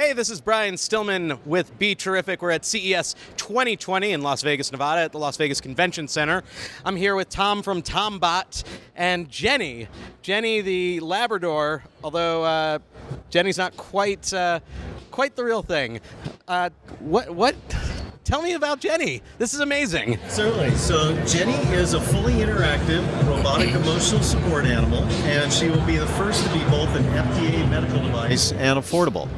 Hey, this is Brian Stillman with BeTerrific. We're at CES 2020 in Las Vegas, Nevada at the Las Vegas Convention Center. I'm here with Tom from Tombot and Jennie. Jennie, the Labrador, although Jennie's not quite the real thing. What? Tell me about Jennie. This is amazing. Certainly. So Jennie is a fully interactive robotic emotional support animal, and she will be the first to be both an FDA medical device and affordable.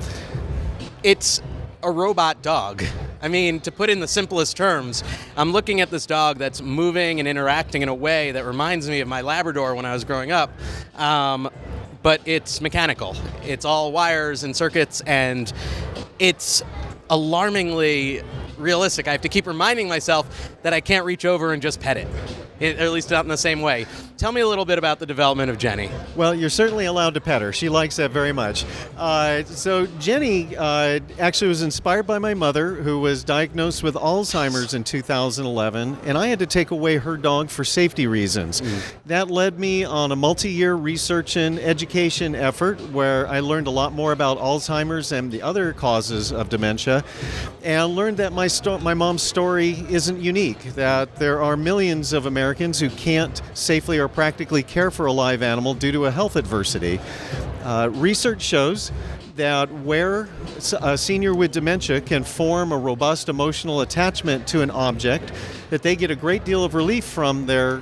It's a robot dog. I mean, to put in the simplest terms, I'm looking at this dog that's moving and interacting in a way that reminds me of my Labrador when I was growing up, but it's mechanical. It's all wires and circuits, and it's alarmingly realistic. I have to keep reminding myself that I can't reach over and just pet it, or at least not in the same way. Tell me a little bit about the development of Jennie. Well, you're certainly allowed to pet her. She likes that very much. So Jennie actually was inspired by my mother, who was diagnosed with Alzheimer's in 2011, and I had to take away her dog for safety reasons. That led me on a multi-year research and education effort where I learned a lot more about Alzheimer's and the other causes of dementia, and learned that my mom's story isn't unique, that there are millions of Americans who can't safely or practically care for a live animal due to a health adversity. Research shows that where a senior with dementia can form a robust emotional attachment to an object, that they get a great deal of relief from their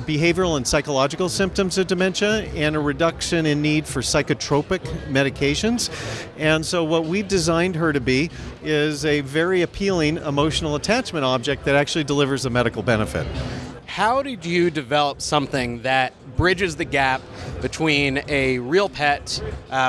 behavioral and psychological symptoms of dementia and a reduction in need for psychotropic medications. And so what we've designed her to be is a very appealing emotional attachment object that actually delivers a medical benefit. How did you develop something that bridges the gap between a real pet,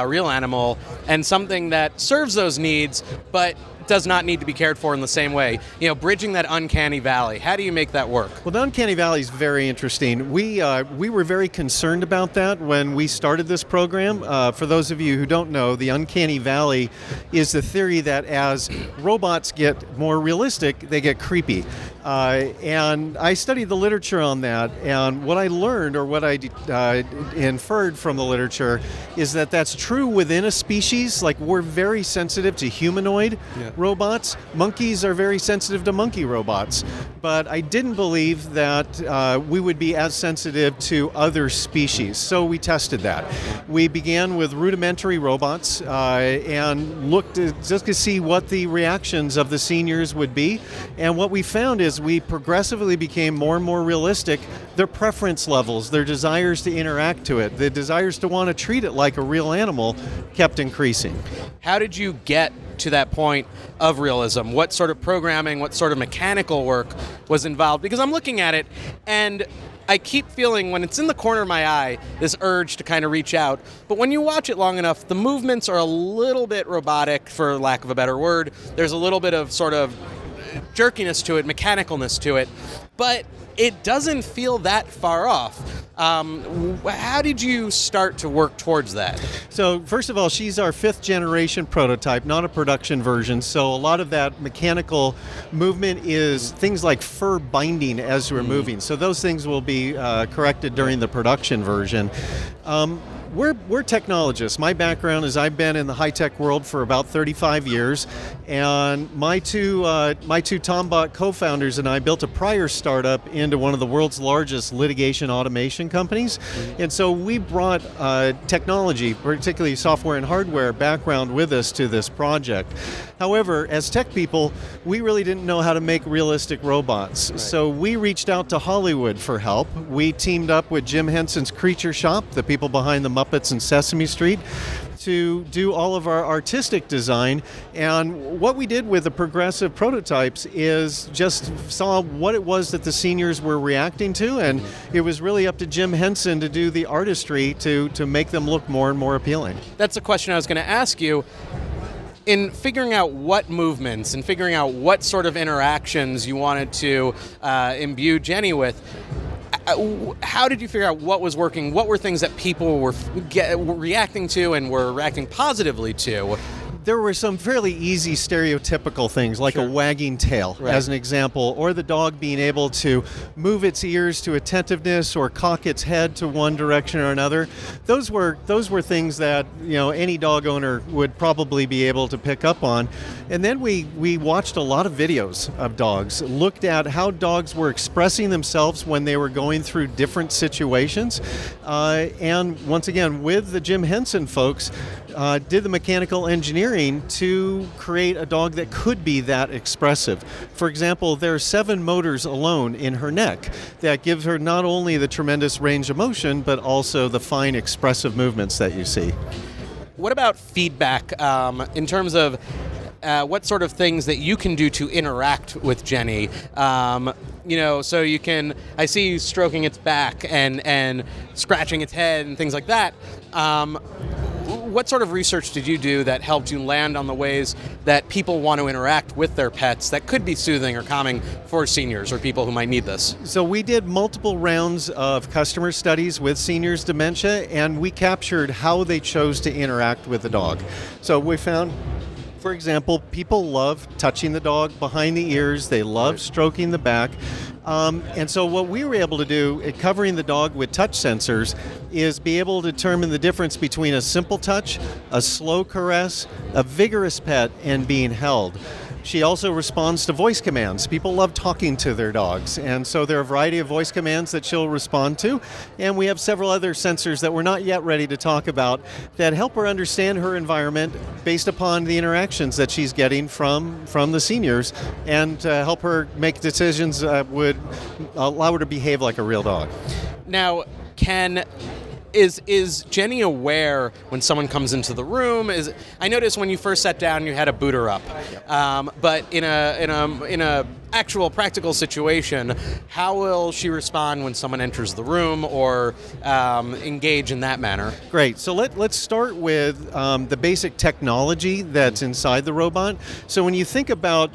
real animal, and something that serves those needs but does not need to be cared for in the same way? You know, bridging that uncanny valley. How do you make that work? Well, the uncanny valley is very interesting. We were very concerned about that when we started this program. For those of you who don't know, the uncanny valley is the theory that as robots get more realistic, they get creepy. And I studied the literature on that, and what I learned, or what I inferred from the literature, is that that's true within a species. Like, we're very sensitive to humanoid robots. Monkeys are very sensitive to monkey robots. But I didn't believe that we would be as sensitive to other species, so we tested that. We began with rudimentary robots and looked just to see what the reactions of the seniors would be, and what we found is we progressively became more and more realistic. Their preference levels, their desires to interact to it, the desires to want to treat it like a real animal kept increasing. How did you get to that point of realism? What sort of programming, what sort of mechanical work was involved? Because I'm looking at it and I keep feeling, when it's in the corner of my eye, this urge to kind of reach out. But when you watch it long enough, the movements are a little bit robotic, for lack of a better word. There's a little bit of sort of jerkiness to it, mechanicalness to it, but it doesn't feel that far off. How did you start to work towards that? So first of all, she's our 5th generation prototype, not a production version. So a lot of that mechanical movement is things like fur binding as we're moving. So those things will be corrected during the production version. We're technologists. My background is I've been in the high-tech world for about 35 years, and my two Tombot co-founders and I built a prior startup into one of the world's largest litigation automation companies. And so we brought technology, particularly software and hardware background, with us to this project. However, as tech people, we really didn't know how to make realistic robots. Right. So we reached out to Hollywood for help. We teamed up with Jim Henson's Creature Shop, the people behind the Muppets and Sesame Street, to do all of our artistic design. And what we did with the progressive prototypes is just saw what it was that the seniors were reacting to, and it was really up to Jim Henson to do the artistry to make them look more and more appealing. That's a question I was going to ask you. In figuring out what movements and figuring out what sort of interactions you wanted to imbue Jennie with, how did you figure out what was working? What were things that people were reacting to and were reacting positively to? there were some fairly easy stereotypical things, like Sure. a wagging tail, Right. as an example, or the dog being able to move its ears to attentiveness or cock its head to one direction or another. Those were things that any dog owner would probably be able to pick up on. And then we watched a lot of videos of dogs, looked at how dogs were expressing themselves when they were going through different situations, and once again, with the Jim Henson folks, did the mechanical engineering to create a dog that could be that expressive. For example, there are 7 motors alone in her neck that gives her not only the tremendous range of motion, but also the fine expressive movements that you see. What about feedback in terms of what sort of things that you can do to interact with Jennie? So you can, I see you stroking its back and scratching its head and things like that. What sort of research did you do that helped you land on the ways that people want to interact with their pets that could be soothing or calming for seniors or people who might need this? So we did multiple rounds of customer studies with seniors' dementia, and we captured how they chose to interact with the dog. So we found, for example, people love touching the dog behind the ears. They love stroking the back. And so what we were able to do, covering the dog with touch sensors, is be able to determine the difference between a simple touch, a slow caress, a vigorous pet, and being held. She also responds to voice commands. People love talking to their dogs, and so there are a variety of voice commands that she'll respond to, and we have several other sensors that we're not yet ready to talk about that help her understand her environment based upon the interactions that she's getting from the seniors, and help her make decisions that would allow her to behave like a real dog. Now, Is Jennie aware when someone comes into the room? I noticed when you first sat down, you had to boot her up, but in a actual practical situation, how will she respond when someone enters the room or engage in that manner? Great. So let's start with the basic technology that's inside the robot. So when you think about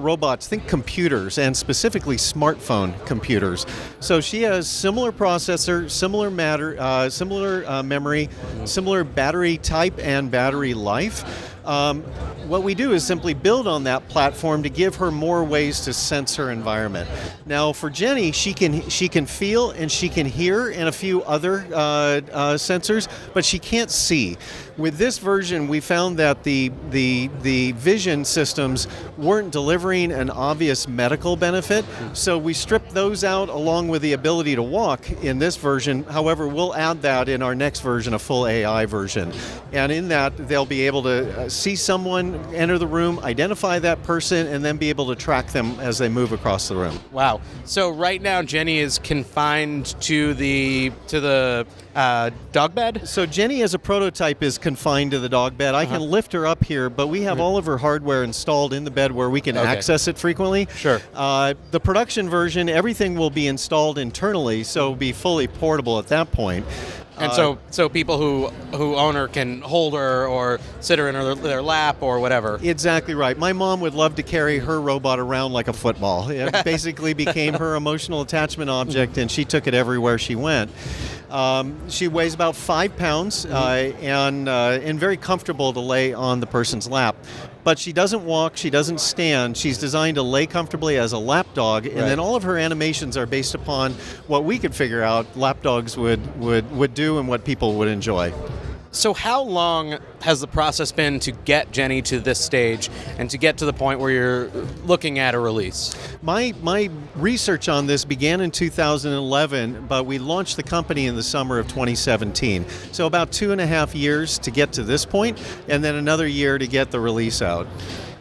robots, think computers, and specifically smartphone computers. So she has similar processor, similar memory, similar battery type and battery life. What we do is simply build on that platform to give her more ways to sense her environment. Now, for Jennie, she can feel and she can hear and a few other sensors, but she can't see. With this version, we found that the vision systems weren't delivering an obvious medical benefit, so we stripped those out along with the ability to walk in this version. However, we'll add that in our next version, a full AI version. And in that, they'll be able to see someone enter the room, identify that person, and then be able to track them as they move across the room. Wow. So right now, Jennie is confined to the dog bed? So Jennie, as a prototype, is confined to the dog bed. I can lift her up here, but we have all of her hardware installed in the bed where we can access it frequently. Sure. The production version, everything will be installed internally, so it'll be fully portable at that point. And so people who own her can hold her or sit her in their lap or whatever. Exactly right. My mom would love to carry her robot around like a football. It basically became her emotional attachment object, and she took it everywhere she went. She weighs about 5 pounds and very comfortable to lay on the person's lap. But she doesn't walk, she doesn't stand. She's designed to lay comfortably as a lap dog, and then all of her animations are based upon what we could figure out lap dogs would do and what people would enjoy. So how long has the process been to get Jennie to this stage and to get to the point where you're looking at a release? My research on this began in 2011, but we launched the company in the summer of 2017. So about 2.5 years to get to this point, and then another year to get the release out.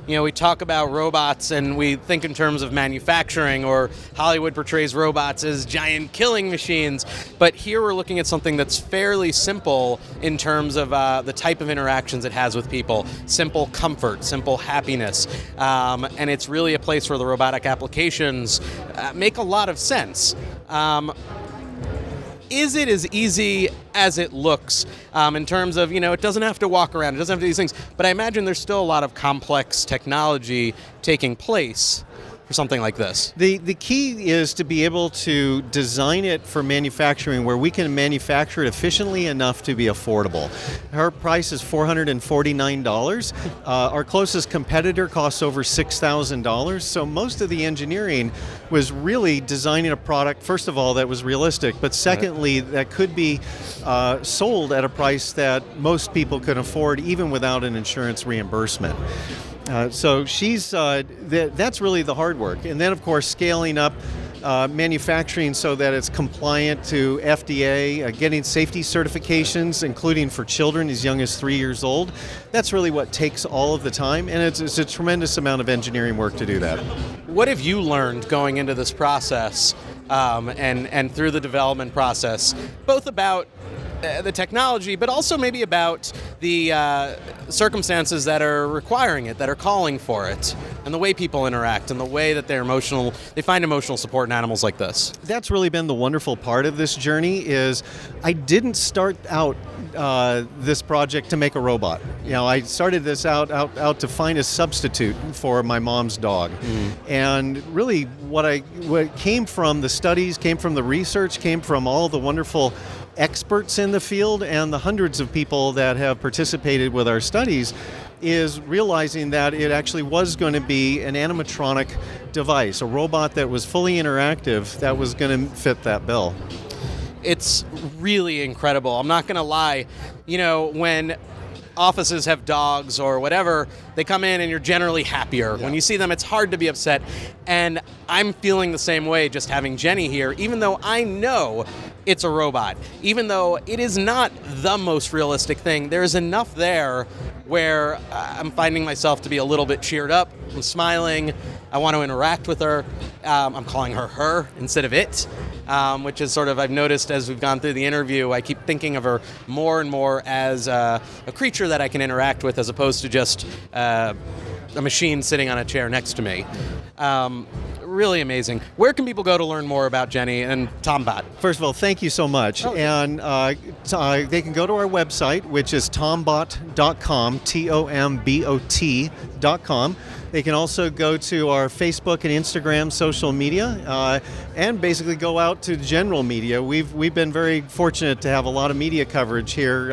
You know, we talk about robots and we think in terms of manufacturing, or Hollywood portrays robots as giant killing machines. But here we're looking at something that's fairly simple in terms of the type of interactions it has with people. Simple comfort, simple happiness. And it's really a place where the robotic applications make a lot of sense. Is it as easy as it looks in terms of, it doesn't have to walk around, it doesn't have to do these things, but I imagine there's still a lot of complex technology taking place for something like this? The key is to be able to design it for manufacturing where we can manufacture it efficiently enough to be affordable. Her price is $449. Our closest competitor costs over $6,000. So most of the engineering was really designing a product, first of all, that was realistic, but secondly, that could be sold at a price that most people can afford even without an insurance reimbursement. So that's really the hard work. And then, of course, scaling up manufacturing so that it's compliant to FDA, getting safety certifications, including for children as young as 3 years old. That's really what takes all of the time, and it's a tremendous amount of engineering work to do that. What have you learned going into this process and through the development process, both about the technology, but also maybe about the circumstances that are requiring it, that are calling for it, and the way people interact, and the way that they find emotional support in animals like this? That's really been the wonderful part of this journey. Is I didn't start out this project to make a robot. I started this out to find a substitute for my mom's dog. And really what came from the studies, came from the research, came from all the wonderful experts in the field and the hundreds of people that have participated with our studies, is realizing that it actually was going to be an animatronic device, a robot that was fully interactive that was going to fit that bill. It's really incredible. I'm not going to lie. When offices have dogs or whatever, they come in and you're generally happier. Yeah. When you see them, it's hard to be upset. And I'm feeling the same way just having Jennie here, even though I know it's a robot. Even though it is not the most realistic thing, there's enough there where I'm finding myself to be a little bit cheered up. I'm smiling. I want to interact with her. I'm calling her instead of it, which is sort of, I've noticed as we've gone through the interview, I keep thinking of her more and more as a creature that I can interact with as opposed to just a machine sitting on a chair next to me. Really amazing. Where can people go to learn more about Jennie and Tombot? First of all, thank you so much. Okay. And they can go to our website, which is tombot.com, TOMBOT.com. They can also go to our Facebook and Instagram social media and basically go out to general media. We've been very fortunate to have a lot of media coverage here,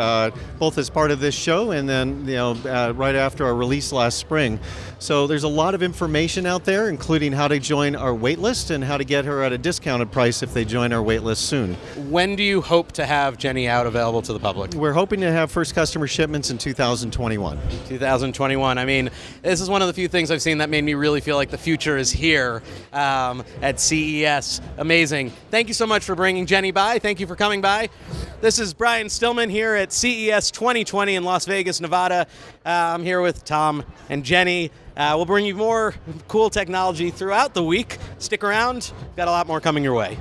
both as part of this show and then right after our release last spring. So there's a lot of information out there, including how to join our wait list and how to get her at a discounted price if they join our wait list soon. When do you hope to have Jennie out available to the public? We're hoping to have first customer shipments in 2021. 2021. I mean, this is one of the few things I've seen that made me really feel like the future is here at CES. Amazing. Thank you so much for bringing Jennie by. Thank you for coming by. This is Brian Stillman here at CES 2020 in Las Vegas, Nevada. I'm here with Tom and Jennie. We'll bring you more cool technology throughout the week. Stick around. Got a lot more coming your way.